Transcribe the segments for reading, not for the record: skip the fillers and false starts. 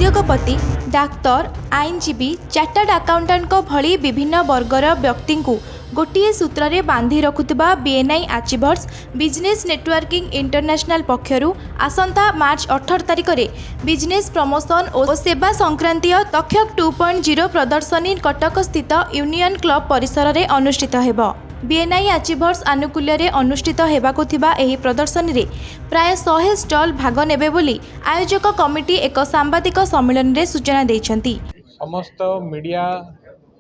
उद्योगपति doctor आईनजीवी chartered accountant भली विभिन्न वर्गर व्यक्ति गोटे सूत्र में बांधि रखुवा BNI achievers business networking international पक्षर आसंता मार्च 18 तारिख में बिजनेस प्रमोशन और सेवा संक्रांतीय तक्षक 2.0 प्रदर्शनी कटक स्थित यूनियन क्लब परिसर में अनुष्ठित होब। बीएनआई अचीवर्स आनुकूल्य रे अनुष्ठित हेबाकु थिबा एही प्रदर्शनी रे प्राय 100 स्टॉल भाग नेबे बोली आयोजक कमिटी एक सांबादिक सम्मेलन रे सूचना दैछंती। समस्त मीडिया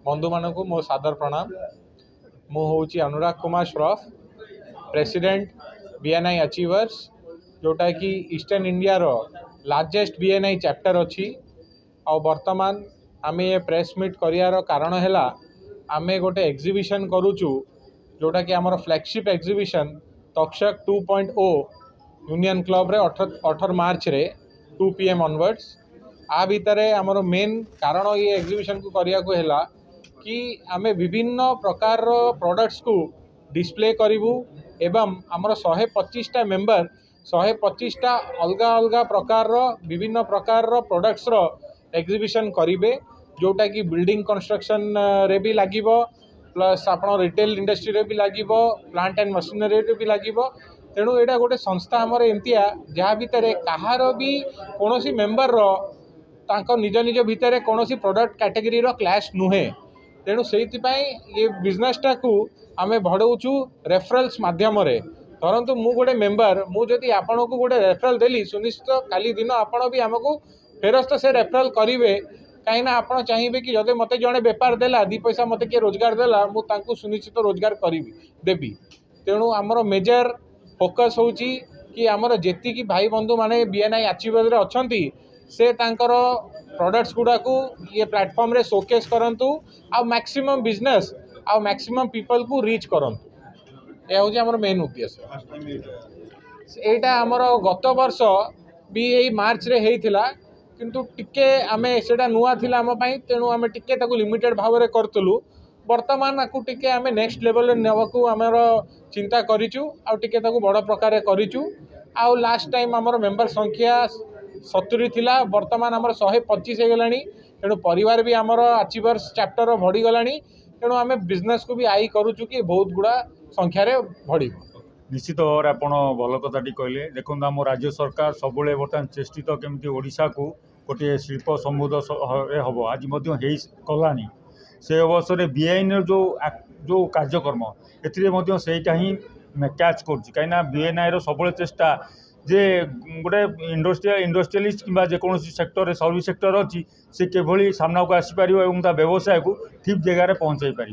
बंधु मानकु मो सादर प्रणाम। मो होची Anurag Kumar Shroff, president BNI achievers, जोटा कि ईस्टर्न इंडिया रो लार्जेस्ट बीएनआई चैप्टर अच्छी। आ वर्तमान आमे ये प्रेस मीट करियार कारण हैला आमे गोटे एग्जीबिशन करूचु जोटा कि आमर flagship exhibition Takshak 2.0 union club रे 18 मार्च रे 2 PM ऑनवर्ड्स। आ भितरे आमर मेन कारण ये एग्जीबिशन को करिया को हैला कि आमे विभिन्न प्रकार प्रोडक्ट्स को डिस्प्ले करिवु एवं आमर 125टा मेंबर 125टा अलग अलग प्रकार विभिन्न प्रकार प्रोडक्ट्स रो एग्जीबिशन करिवे, जोटा कि बिल्डिंग कंस्ट्रक्शन रे भी लागिवो, प्लस आपण रिटेल इंडस्ट्री रे भी लागिवो, प्लांट एंड मशीनरी रे भी लागिवो। तेणु एटा गोटे संस्था आमर एमतिया जहाँ भितर कहार भी कौन मेम्बर तांको निज निज भितर कौन प्रोडक्ट कैटेगरी रो क्लास नुहे। तेणु से ये बिजनेसटा को आमे बढ़ाऊँ रेफरल्स माध्यम रे। धरतु मु गोटे मेम्बर मुझे आपण को गोटे रेफरल देली सुनिश्चित काली दिन आपण भी आमको फेरस्त से रेफरल करेंगे, कहीं आप चाहिए कि जब मत जड़े बेपार देला 2 पैसा मत किए रोजगार देला मुझे सुनिश्चित रोजगार करी देवी। तेणु आमर मेजर फोकस होची कि आमर जेतिकी भाई बंधु माने बीएनआई अचीवर्स अच्छी से तांकर प्रोडक्ट्स गुड़ा को ये प्लेटफॉर्म रे शोकेस करंतु आ मैक्सिमम बिजनेस आ मैक्सिमम पीपल को रीच करंतु। यह हूँ आमर मेन उद्देश्य। एटा आमर गत वर्ष भी यही मार्च रे हेइथिला किंतु टिके आमे सेटा नुआ थिला आम पई। तेणु आमे टिके ताकू लिमिटेड भाव रे करतलु। वर्तमान आकू टिके आमे नेक्स्ट लेवल रे नेवाकू आमर चिंता करिचु आ टिके ताकू बड़ प्रकार रे करिचु। आ लास्ट टाइम आमर मेंबर संख्या 70 थिला, वर्तमान आमर 125 हे गलानी। तेणु परिवार भी आमर अचीवर्स चैप्टर बढ़ी गलानी। तेणु आमे बिजनेस को भी आई करूचु कि बहुत गुड़ा संख्या रे बढ़िबो। निश्चित भाव में आपण भल कथाटी कहले। देखो आम राज्य सरकार सब बर्तमान चेष्टित केमती ओडिशा को गोटे शिल्प समृद्ध हम आज कलानी। से अवसर में बीएनआई जो कार्यक्रम एटा ही कैच कर कहीं बीएनआई सब चेष्टा जे गोटे इंडस्ट्रियलिस्ट कि जेकोसी सेक्टर सर्विस सेक्टर अच्छी से किभली सामना को आसीपर और व्यवसाय को ठीक जगह पहुँचाई पार।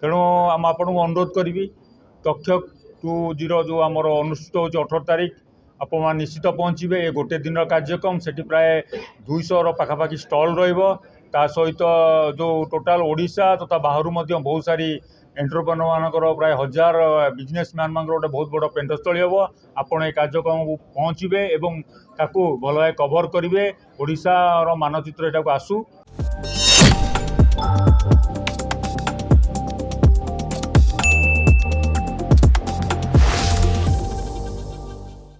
तेणु आपको अनुरोध करी तक्षक 2.0 जो आमर अनुष्ठित हो 18 तारिख आप निश्चित पहुँचे। ये गोटे दिन कार्यक्रम से प्राय 200 पाखापाखि स्टल रा सहित जो टोटाल ओडिशा तथा बाहर बहुत सारी एंटरप्रेन्योर मानकर प्राय 1000 बिजनेसमैन मान गोटे बहुत बड़ पेंटस्थली हम। आपड़ ये कार्यक्रम को पहुँचे और ताकू भल भाव कभर करेंगे। ओडिशा मानचित्र आसू।